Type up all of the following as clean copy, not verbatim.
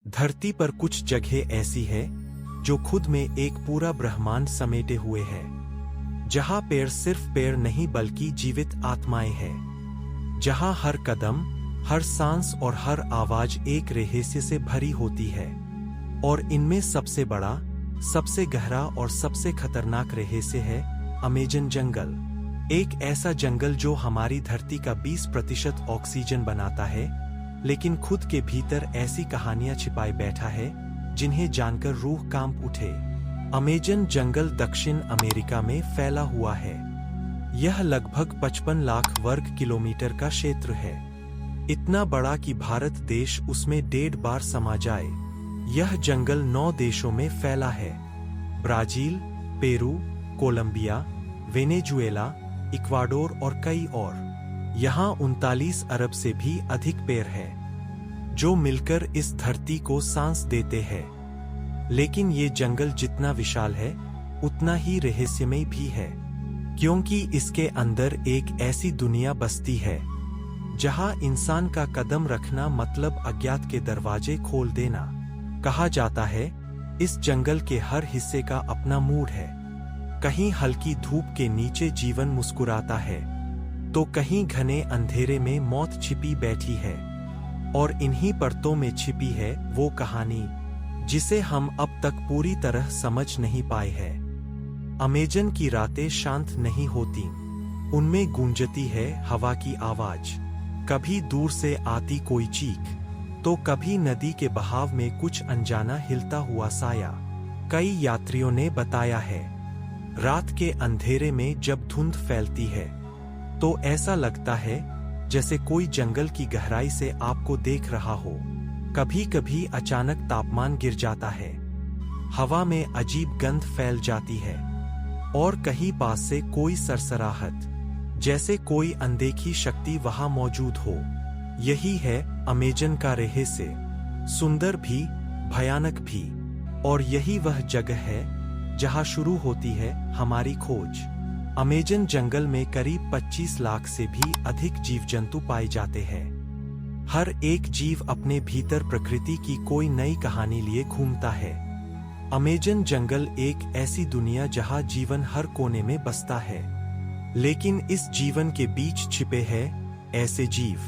धरती पर कुछ जगह ऐसी है जो खुद में एक पूरा ब्रह्मांड समेटे हुए है, जहां पेड़ सिर्फ पेड़ नहीं बल्कि जीवित आत्माएं हैं, जहां हर कदम, हर सांस और हर आवाज एक रहस्य से भरी होती है। और इनमें सबसे बड़ा, सबसे गहरा और सबसे खतरनाक रहस्य है अमेजन जंगल। एक ऐसा जंगल जो हमारी धरती का 20% ऑक्सीजन बनाता है, लेकिन खुद के भीतर ऐसी कहानियां छिपाए बैठा है जिन्हें जानकर रूह कांप उठे। अमेजन जंगल दक्षिण अमेरिका में फैला हुआ है। यह लगभग 55 लाख वर्ग किलोमीटर का क्षेत्र है, इतना बड़ा कि भारत देश उसमें 1.5 बार समा जाए। यह जंगल 9 देशों में फैला है: Brazil, Peru, Colombia, Venezuela, Ecuador और कई और। यहाँ 39 अरब से भी अधिक पेड़ हैं, जो मिलकर इस धरती को सांस देते हैं। लेकिन ये जंगल जितना विशाल है, उतना ही रहस्यमय भी है, क्योंकि इसके अंदर एक ऐसी दुनिया बसती है जहाँ इंसान का कदम रखना मतलब अज्ञात के दरवाजे खोल देना। कहा जाता है, इस जंगल के हर हिस्से का अपना मूड है। कहीं हल्की धूप के नीचे जीवन मुस्कुराता है, तो कहीं घने अंधेरे में मौत छिपी बैठी है। और इन्हीं परतों में छिपी है वो कहानी जिसे हम अब तक पूरी तरह समझ नहीं पाए हैं। अमेजन की रातें शांत नहीं होती, उनमें गूंजती है हवा की आवाज। कभी दूर से आती कोई चीख, तो कभी नदी के बहाव में कुछ अनजाना हिलता हुआ साया। कई यात्रियों ने बताया है, रात के अंधेरे में जब धुंध फैलती है तो ऐसा लगता है जैसे कोई जंगल की गहराई से आपको देख रहा हो। कभी कभी अचानक तापमान गिर जाता है, हवा में अजीब गंध फैल जाती है, और कहीं पास से कोई सरसराहट, जैसे कोई अनदेखी शक्ति वहां मौजूद हो। यही है अमेजन का रहस्य, सुंदर भी, भयानक भी। और यही वह जगह है जहां शुरू होती है हमारी खोज। अमेजन जंगल में करीब 25 लाख से भी अधिक जीव जंतु पाए जाते हैं। हर एक जीव अपने भीतर प्रकृति की कोई नई कहानी लिए घूमता है। अमेजन जंगल एक ऐसी दुनिया जहां जीवन हर कोने में बसता है, लेकिन इस जीवन के बीच छिपे हैं ऐसे जीव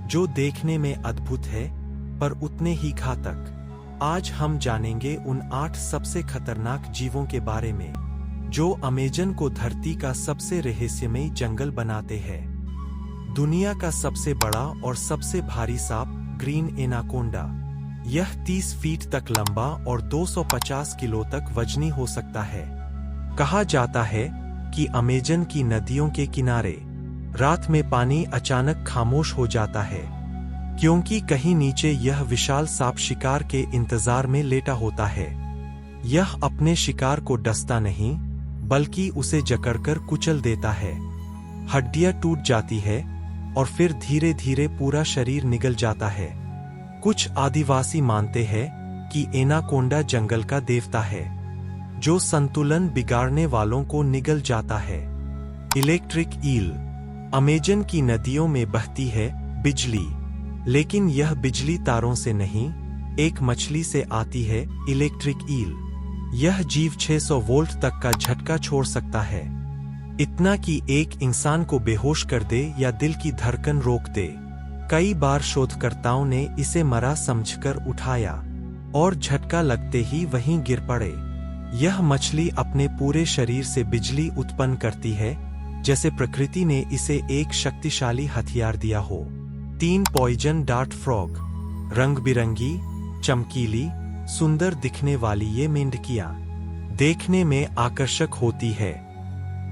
जो देखने में अद्भुत है पर उतने ही घातक। आज हम जानेंगे उन 8 सबसे खतरनाक जीवों के बारे में जो अमेजन को धरती का सबसे रहस्यमय जंगल बनाते हैं। दुनिया का सबसे बड़ा और सबसे भारी सांप ग्रीन एनाकोंडा। यह 30 फीट तक लंबा और 250 किलो तक वजनी हो सकता है। कहा जाता है कि अमेजन की नदियों के किनारे रात में पानी अचानक खामोश हो जाता है, क्योंकि कहीं नीचे यह विशाल सांप शिकार के इंतजार में लेटा होता है। यह अपने शिकार को डसता नहीं, बल्कि उसे जकड़कर कुचल देता है। हड्डियां टूट जाती है और फिर धीरे धीरे पूरा शरीर निगल जाता है। कुछ आदिवासी मानते हैं कि एनाकोंडा जंगल का देवता है, जो संतुलन बिगाड़ने वालों को निगल जाता है। Electric eel. अमेजन की नदियों में बहती है बिजली, लेकिन यह बिजली तारों से नहीं, एक मछली से आती है, इलेक्ट्रिक ईल। यह जीव 600 वोल्ट तक का झटका छोड़ सकता है, इतना कि एक इंसान को बेहोश कर दे या दिल की धड़कन रोक दे। कई बार शोधकर्ताओं ने इसे मरा समझकर उठाया, और झटका लगते ही वहीं गिर पड़े। यह मछली अपने पूरे शरीर से बिजली उत्पन्न करती है, जैसे प्रकृति ने इसे एक शक्तिशाली हथियार दिया हो। 3 पॉइजन डार्ट फ्रॉग। रंग बिरंगी, चमकीली, सुंदर दिखने वाली ये मेंढकियां देखने में आकर्षक होती है,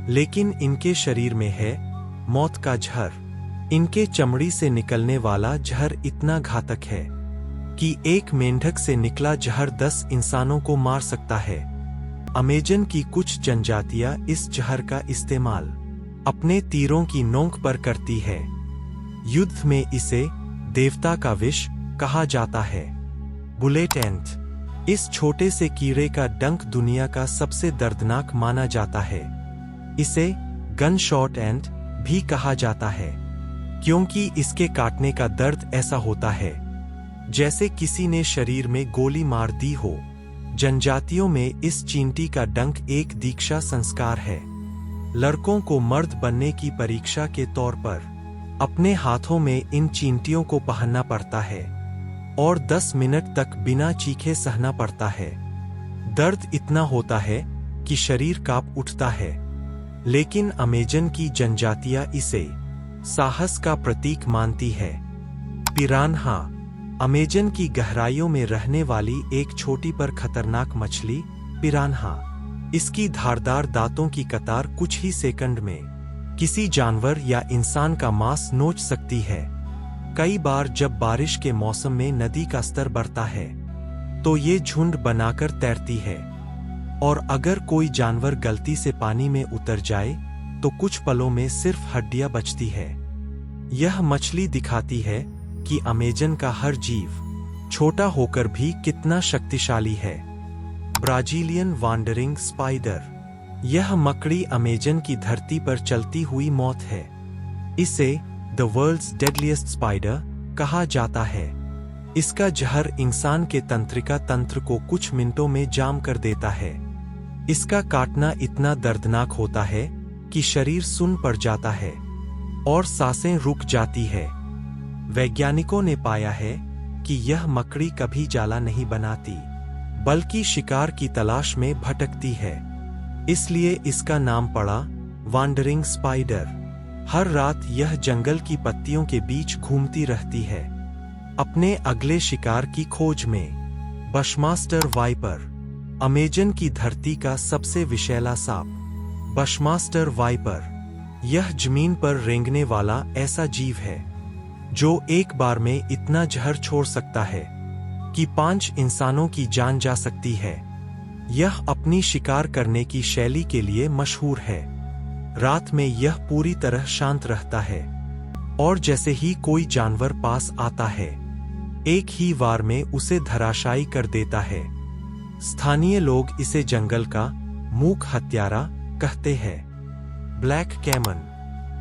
लेकिन इनके शरीर में है मौत का जहर। इनके चमड़ी से निकलने वाला जहर इतना घातक है कि एक मेंढक से निकला जहर 10 इंसानों को मार सकता है। अमेजन की कुछ जनजातियां इस जहर का इस्तेमाल अपने तीरों की नोक पर करती है। युद्ध में इसे देवता का विष कहा जाता है। बुलेट एंट। इस छोटे से कीड़े का डंक दुनिया का सबसे दर्दनाक माना जाता है। इसे गन शॉट एंट भी कहा जाता है, क्योंकि इसके काटने का दर्द ऐसा होता है जैसे किसी ने शरीर में गोली मार दी हो। जनजातियों में इस चींटी का डंक एक दीक्षा संस्कार है। लड़कों को मर्द बनने की परीक्षा के तौर पर अपने हाथों में इन चींटियों को पहनना पड़ता है और 10 मिनट तक बिना चीखे सहना पड़ता है। दर्द इतना होता है कि शरीर कांप उठता है, लेकिन अमेजन की जनजातियां इसे साहस का प्रतीक मानती है। पिरान्हा, अमेजन की गहराइयों में रहने वाली एक छोटी पर खतरनाक मछली पिरान्हा। इसकी धारदार दांतों की कतार कुछ ही सेकंड में किसी जानवर या इंसान का मांस नोच सकती है। कई बार जब बारिश के मौसम में नदी का स्तर बढ़ता है तो ये झुंड बनाकर तैरती है, और अगर कोई जानवर गलती से पानी में उतर जाए तो कुछ पलों में सिर्फ हड्डियां बचती है। यह मछली दिखाती है कि अमेजन का हर जीव छोटा होकर भी कितना शक्तिशाली है। ब्राजीलियन वांडरिंग स्पाइडर, यह मकड़ी अमेजन की धरती पर चलती हुई मौत है। इसे द वर्ल्ड्स डेडलिएस्ट स्पाइडर कहा जाता है। इसका जहर इंसान के तंत्रिका तंत्र को कुछ मिनटों में जाम कर देता है। इसका काटना इतना दर्दनाक होता है कि शरीर सुन्न पड़ जाता है और सांसें रुक जाती है। वैज्ञानिकों ने पाया है कि यह मकड़ी कभी जाला नहीं बनाती, बल्कि शिकार की तलाश में भटकती है। इसलिए इसका नाम पड़ा वांडरिंग स्पाइडर। हर रात यह जंगल की पत्तियों के बीच घूमती रहती है, अपने अगले शिकार की खोज में। बशमास्टर वाइपर, अमेजन की धरती का सबसे विषैला सांप। बशमास्टर वाइपर, यह जमीन पर रेंगने वाला ऐसा जीव है जो एक बार में इतना जहर छोड़ सकता है कि 5 इंसानों की जान जा सकती है। यह अपनी शिकार करने की शैली के लिए मशहूर है। रात में यह पूरी तरह शांत रहता है और जैसे ही कोई जानवर पास आता है, एक ही वार में उसे धराशायी कर देता है। स्थानीय लोग इसे जंगल का मूक हत्यारा कहते हैं। ब्लैक कैमन,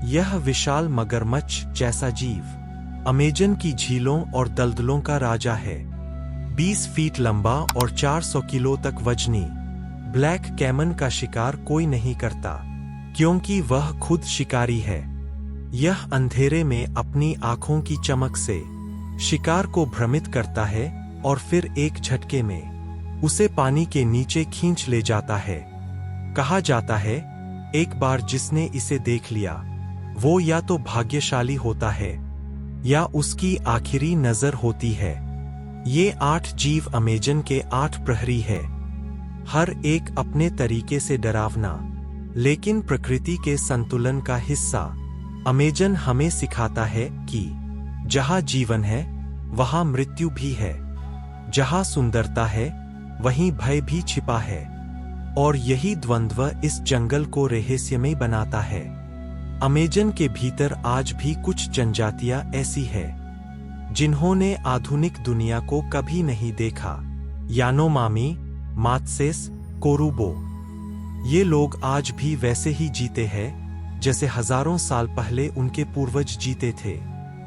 यह विशाल मगरमच्छ जैसा जीव अमेजन की झीलों और दलदलों का राजा है। 20 फीट लंबा और 400 किलो तक वजनी ब्लैक कैमन का शिकार कोई नहीं करता, क्योंकि वह खुद शिकारी है। यह अंधेरे में अपनी आंखों की चमक से शिकार को भ्रमित करता है और फिर एक झटके में उसे पानी के नीचे खींच ले जाता है। कहा जाता है, एक बार जिसने इसे देख लिया वो या तो भाग्यशाली होता है या उसकी आखिरी नजर होती है। ये 8 जीव अमेजन के 8 प्रहरी है, हर एक अपने तरीके से डरावना, लेकिन प्रकृति के संतुलन का हिस्सा। अमेजन हमें सिखाता है कि जहां जीवन है वहां मृत्यु भी है, जहां सुंदरता है वहीं भय भी छिपा है, और यही द्वंद्व इस जंगल को रहस्यमय बनाता है। अमेजन के भीतर आज भी कुछ जनजातियां ऐसी है जिन्होंने आधुनिक दुनिया को कभी नहीं देखा। यानोमामी, मात्सेस, कोरुबो, ये लोग आज भी वैसे ही जीते हैं जैसे हजारों साल पहले उनके पूर्वज जीते थे।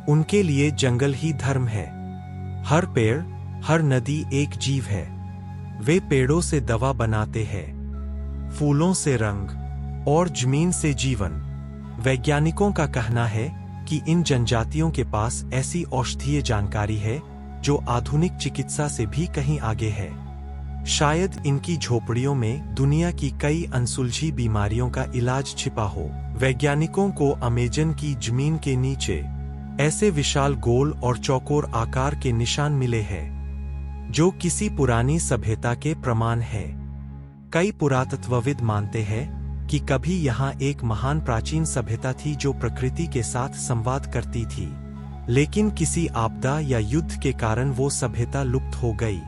उनके लिए जंगल ही धर्म है। हर पेड़, हर नदी एक जीव है। वे पेड़ों से दवा बनाते हैं, फूलों से रंग और जमीन से जीवन। वैज्ञानिकों का कहना है कि इन जनजातियों के पास ऐसी औषधीय जानकारी है जो आधुनिक चिकित्सा से भी कहीं आगे है। शायद इनकी झोपड़ियों में दुनिया की कई अनसुलझी बीमारियों का इलाज छिपा हो। वैज्ञानिकों को अमेजन की जमीन के नीचे ऐसे विशाल गोल और चौकोर आकार के निशान मिले हैं जो किसी पुरानी सभ्यता के प्रमाण है। कई पुरातत्वविद मानते हैं कि कभी यहाँ एक महान प्राचीन सभ्यता थी जो प्रकृति के साथ संवाद करती थी, लेकिन किसी आपदा या युद्ध के कारण वो सभ्यता लुप्त हो गई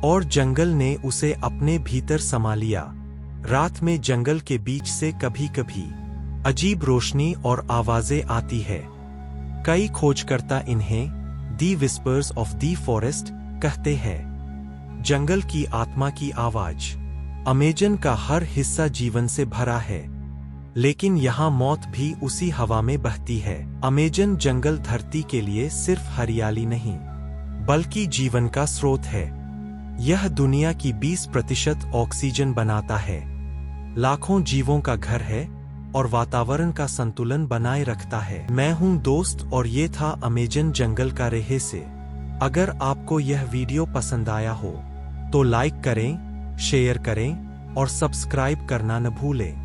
और जंगल ने उसे अपने भीतर समा लिया। रात में जंगल के बीच से कभी कभी अजीब रोशनी और आवाजें आती है। कई खोजकर्ता इन्हें दी विस्पर्स ऑफ दी फॉरेस्ट कहते हैं, जंगल की आत्मा की आवाज। अमेजन का हर हिस्सा जीवन से भरा है, लेकिन यहाँ मौत भी उसी हवा में बहती है। अमेजन जंगल धरती के लिए सिर्फ हरियाली नहीं, बल्कि जीवन का स्रोत है। यह दुनिया की 20% ऑक्सीजन बनाता है, लाखों जीवों का घर है और वातावरण का संतुलन बनाए रखता है। मैं हूं दोस्त और ये था अमेजन जंगल का रहस्य। अगर आपको यह वीडियो पसंद आया हो तो लाइक करें, शेयर करें और सब्सक्राइब करना न भूलें।